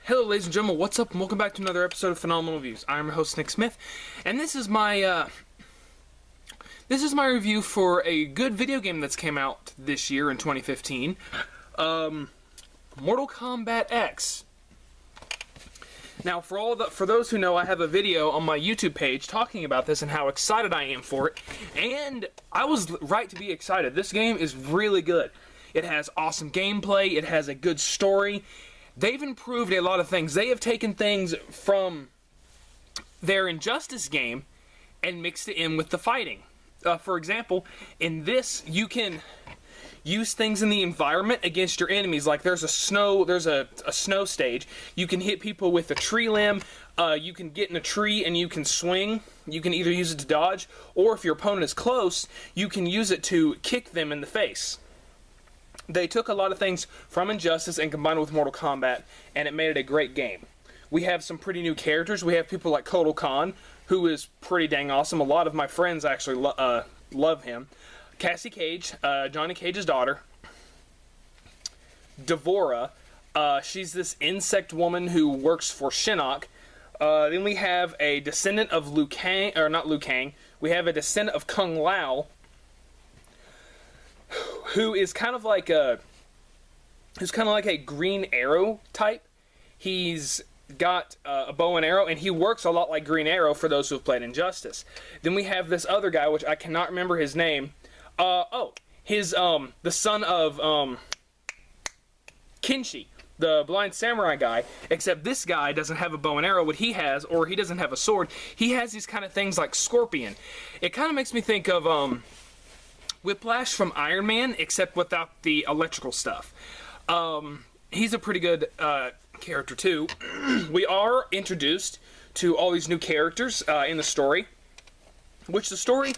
Hello ladies and gentlemen, what's up and welcome back to another episode of Phenomenal Reviews. I'm your host Nick Smith, and this is my review for a good video game that's came out this year in 2015, Mortal Kombat X. Now for those who know, I have a video on my YouTube page talking about this and how excited I am for it, and I was right to be excited. This game is really good. It has awesome gameplay, it has a good story. They've improved a lot of things. They have taken things from their Injustice game and mixed it in with the fighting. For example, in this, you can use things in the environment against your enemies. Like there's a snow stage. You can hit people with a tree limb. You can get in a tree and you can swing. You can either use it to dodge, or if your opponent is close, you can use it to kick them in the face. They took a lot of things from Injustice and combined it with Mortal Kombat, and it made it a great game. We have some pretty new characters. We have people like Kotal Khan, who is pretty dang awesome. A lot of my friends actually love him. Cassie Cage, Johnny Cage's daughter. Devora, she's this insect woman who works for Shinnok. Then we have a descendant of Liu Kang, or not Liu Kang. We have a descendant of Kung Lao, who is kind of like a Green Arrow type. He's got a bow and arrow, and he works a lot like Green Arrow for those who have played Injustice. Then we have this other guy, which I cannot remember his name. The son of Kenshi, the blind samurai guy, except this guy doesn't have a bow and arrow. What he has, or he doesn't have a sword, he has these kind of things like Scorpion. It kind of makes me think of Whiplash from Iron Man, except without the electrical stuff. He's a pretty good character too. We are introduced to all these new characters in the story, which the story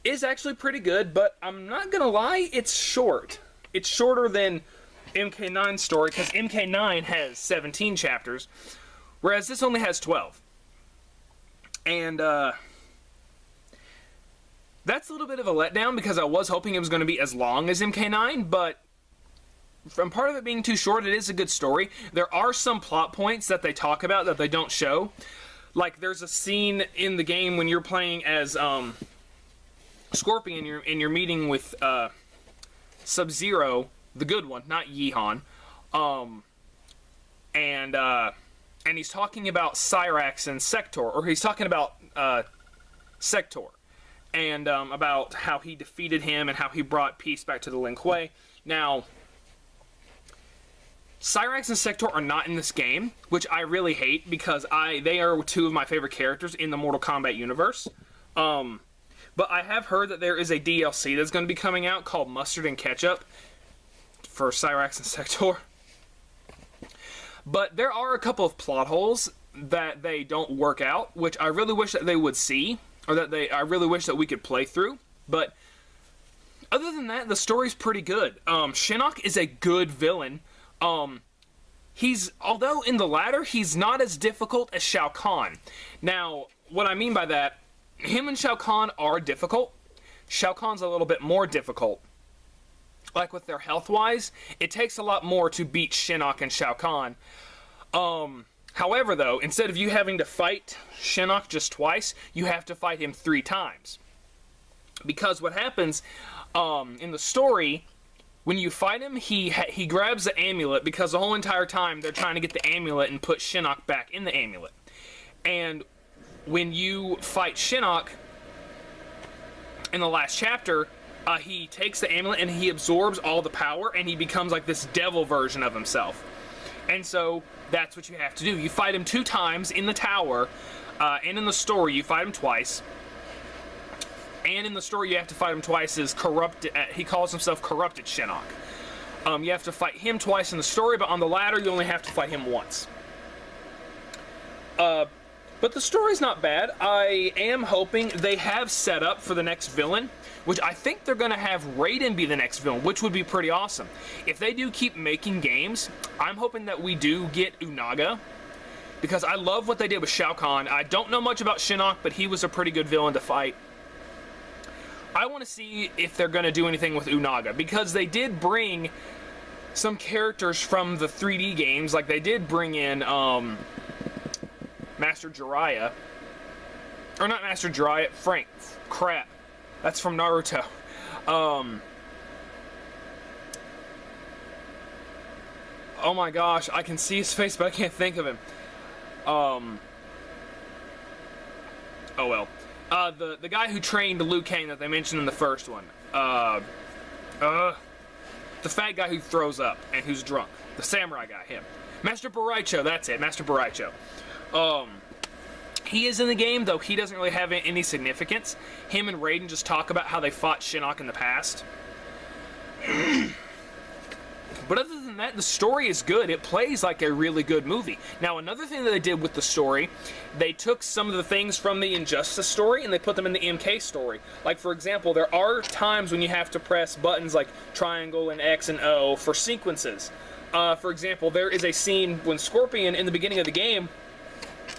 is actually pretty good, but I'm not gonna lie, it's short. It's shorter than MK9's story, because MK9 has 17 chapters, whereas this only has 12. And that's a little bit of a letdown, because I was hoping it was going to be as long as MK9, but from part of it being too short, it is a good story. There are some plot points that they talk about that they don't show. Like, there's a scene in the game when you're playing as Scorpion and you're meeting with Sub-Zero, the good one, not Yeehan, and he's talking about Cyrax and Sector, or he's talking about Sector. And about how he defeated him and how he brought peace back to the Lin Kuei. Now, Cyrax and Sector are not in this game, which I really hate, because they are two of my favorite characters in the Mortal Kombat universe. But I have heard that there is a DLC that's going to be coming out called Mustard and Ketchup for Cyrax and Sector. But there are a couple of plot holes that they don't work out, which I really wish that they would see. Or I really wish that we could play through. But other than that, the story's pretty good. Shinnok is a good villain. Although in the latter, he's not as difficult as Shao Kahn. Now, what I mean by that, him and Shao Kahn are difficult. Shao Kahn's a little bit more difficult. Like with their health-wise, it takes a lot more to beat Shinnok and Shao Kahn. However, though, instead of you having to fight Shinnok just twice, you have to fight him 3 times. Because what happens in the story, when you fight him, he grabs the amulet, because the whole entire time they're trying to get the amulet and put Shinnok back in the amulet. And when you fight Shinnok in the last chapter, he takes the amulet and he absorbs all the power, and he becomes like this devil version of himself. And so that's what you have to do. You fight him 2 times in the tower, and in the story you fight him twice. And in the story you have to fight him twice as corrupted. He calls himself Corrupted Shinnok. You have to fight him twice in the story, but on the latter you only have to fight him once. But the story's not bad. I am hoping they have set up for the next villain, which I think they're going to have Raiden be the next villain, which would be pretty awesome. If they do keep making games, I'm hoping that we do get Unaga, because I love what they did with Shao Kahn. I don't know much about Shinnok, but he was a pretty good villain to fight. I want to see if they're going to do anything with Unaga, because they did bring some characters from the 3D games. Like, they did bring in Master Jiraiya. Or not Master Jiraiya, Frank. Crap. That's from Naruto. Oh my gosh, I can see his face, but I can't think of him. Oh well. The guy who trained Liu Kang that they mentioned in the first one. The fat guy who throws up and who's drunk. The samurai guy, him. Master Boraicho, that's it, Master Boraicho. He is in the game, though he doesn't really have any significance. Him and Raiden just talk about how they fought Shinnok in the past. But other than that, the story is good. It plays like a really good movie. Now, another thing that they did with the story, they took some of the things from the Injustice story and they put them in the MK story. Like, for example, there are times when you have to press buttons like triangle and X and O for sequences. For example, there is a scene when Scorpion, in the beginning of the game,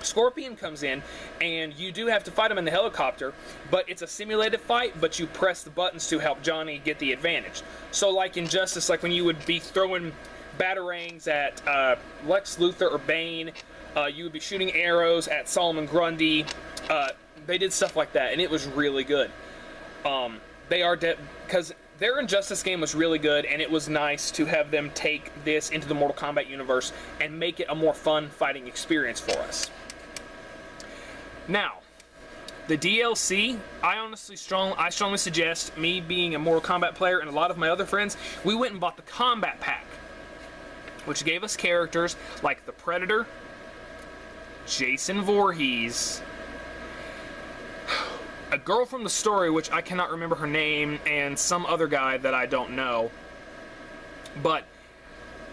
Scorpion comes in, and you do have to fight him in the helicopter, but it's a simulated fight, but you press the buttons to help Johnny get the advantage. So like in Justice, like when you would be throwing batarangs at Lex Luthor or Bane, you would be shooting arrows at Solomon Grundy. They did stuff like that, and it was really good. Because their Injustice game was really good, and it was nice to have them take this into the Mortal Kombat universe and make it a more fun fighting experience for us. Now, the DLC, I strongly suggest, me being a Mortal Kombat player and a lot of my other friends, we went and bought the Kombat Pack, which gave us characters like the Predator, Jason Voorhees, a girl from the story, which I cannot remember her name, and some other guy that I don't know. But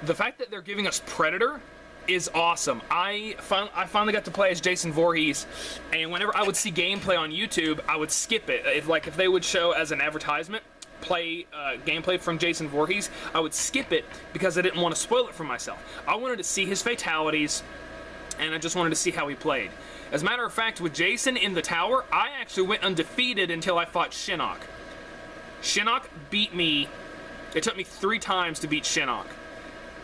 the fact that they're giving us Predator is awesome. I finally got to play as Jason Voorhees, and whenever I would see gameplay on YouTube, I would skip it. If they would show as an advertisement gameplay from Jason Voorhees, I would skip it because I didn't want to spoil it for myself. I wanted to see his fatalities, and I just wanted to see how he played. As a matter of fact, with Jason in the tower, I actually went undefeated until I fought Shinnok. Shinnok beat me. It took me 3 times to beat Shinnok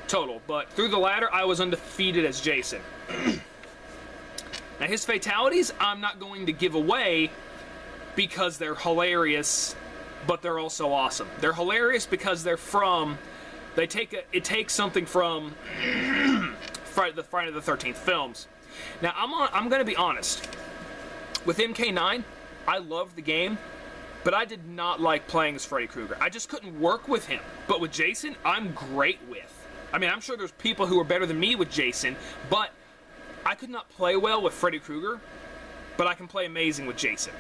total, but through the ladder, I was undefeated as Jason. Now, his fatalities, I'm not going to give away because they're hilarious, but they're also awesome. They're hilarious because it takes something from Friday the 13th films. Now, I'm going to be honest. With MK9, I loved the game, but I did not like playing as Freddy Krueger. I just couldn't work with him. But with Jason, I'm great with. I mean, I'm sure there's people who are better than me with Jason, but I could not play well with Freddy Krueger, but I can play amazing with Jason.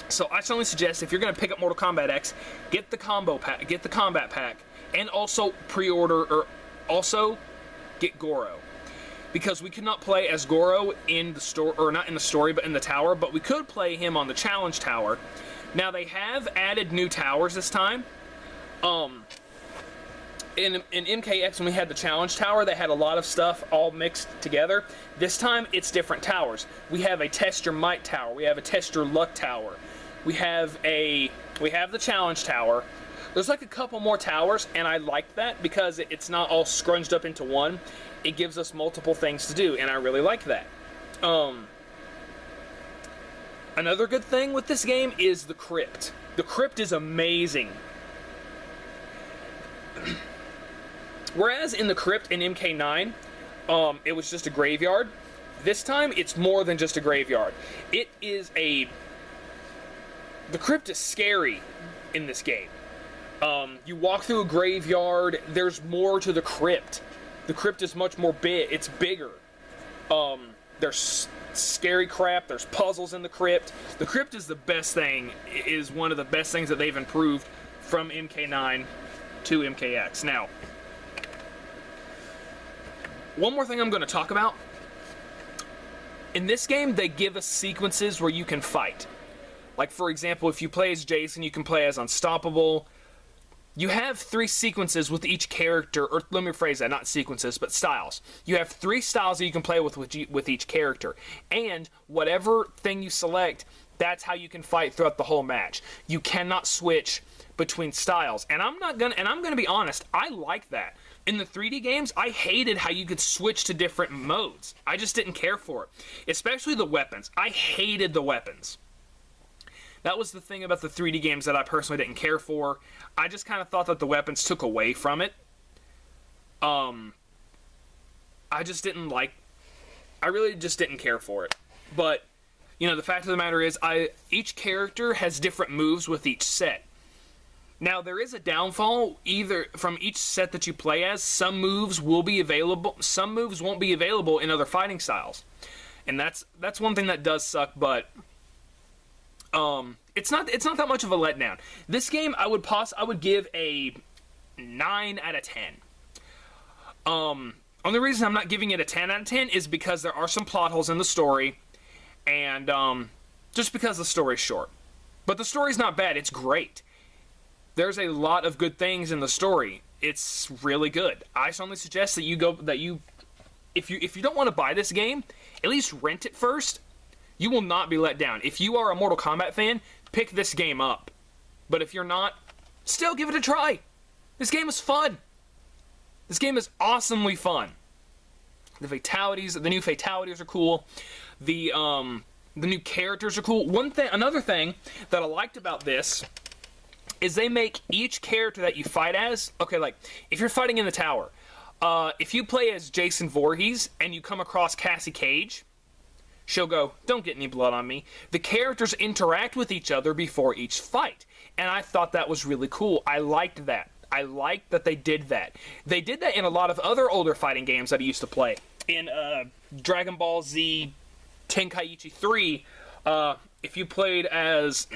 So I strongly suggest, if you're going to pick up Mortal Kombat X, get the combo pack, get the Combat Pack, and also pre-order, or also get Goro. Because we could not play as Goro in the story, or not in the story, but in the tower, but we could play him on the Challenge Tower. Now, they have added new towers this time. In MKX, when we had the Challenge Tower, they had a lot of stuff all mixed together. This time, it's different towers. We have a Test Your Might Tower. We have a Test Your Luck Tower. We have the Challenge Tower. There's like a couple more towers, and I like that because it's not all scrunched up into one. It gives us multiple things to do, and I really like that. Another good thing with this game is the crypt. The crypt is amazing. Whereas in the crypt in MK9, it was just a graveyard. This time, it's more than just a graveyard. The crypt is scary in this game. You walk through a graveyard, there's more to the crypt. The crypt is much more big, it's bigger. There's scary crap, there's puzzles in the crypt. The crypt is the best thing, is one of the best things that they've improved from MK9 to MKX. Now, one more thing I'm going to talk about. In this game, they give us sequences where you can fight. Like, for example, if you play as Jason, you can play as Unstoppable. You have 3 sequences with each character, or let me rephrase that, not sequences, but styles. You have 3 styles that you can play with each character. And whatever thing you select, that's how you can fight throughout the whole match. You cannot switch between styles. And I'm gonna be honest, I like that. In the 3D games, I hated how you could switch to different modes. I just didn't care for it. Especially the weapons. I hated the weapons. That was the thing about the 3D games that I personally didn't care for. I just kind of thought that the weapons took away from it. I really just didn't care for it. But, you know, the fact of the matter is, each character has different moves with each set. Now, there is a downfall, either from each set that you play as. Some moves will be available, some moves won't be available in other fighting styles. And that's one thing that does suck, but it's not that much of a letdown. This game I would give a 9 out of 10. Only reason I'm not giving it a 10 out of 10 is because there are some plot holes in the story, and just because the story's short. But the story's not bad, it's great. There's a lot of good things in the story. It's really good. I strongly suggest that if you don't want to buy this game, at least rent it first. You will not be let down. If you are a Mortal Kombat fan, pick this game up. But if you're not, still give it a try. This game is fun. This game is awesomely fun. The new fatalities are cool. The new characters are cool. Another thing that I liked about this is they make each character that you fight as, okay, like, if you're fighting in the tower, if you play as Jason Voorhees and you come across Cassie Cage, she'll go, "Don't get any blood on me." The characters interact with each other before each fight, and I thought that was really cool. I liked that. I liked that they did that. They did that in a lot of other older fighting games that I used to play. In Dragon Ball Z Tenkaichi 3, if you played as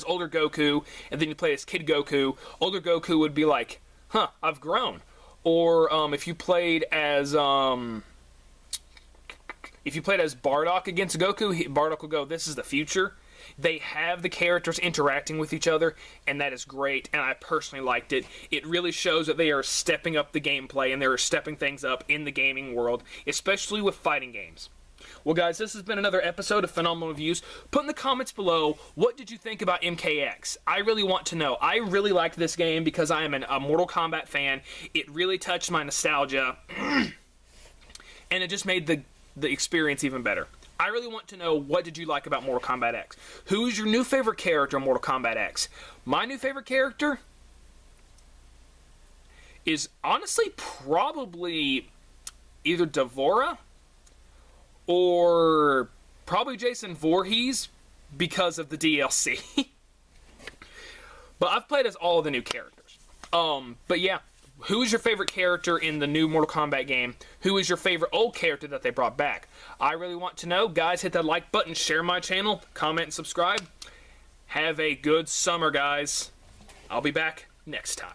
older Goku, and then you played as Kid Goku, older Goku would be like, "Huh, I've grown." Or if you played as Bardock against Goku, Bardock will go, "This is the future." They have the characters interacting with each other, and that is great, and I personally liked it. It really shows that they are stepping up the gameplay, and they are stepping things up in the gaming world, especially with fighting games. Well, guys, this has been another episode of Phenomenal Reviews. Put in the comments below, what did you think about MKX? I really want to know. I really liked this game because I am a Mortal Kombat fan. It really touched my nostalgia, and it just made the experience even better. I really want to know, what did you like about Mortal Kombat X? Who is your new favorite character in Mortal Kombat X? My new favorite character is honestly probably either Devora or probably Jason Voorhees because of the DLC. But I've played as all of the new characters. But yeah, who is your favorite character in the new Mortal Kombat game? Who is your favorite old character that they brought back? I really want to know. Guys, hit that like button, share my channel, comment, and subscribe. Have a good summer, guys. I'll be back next time.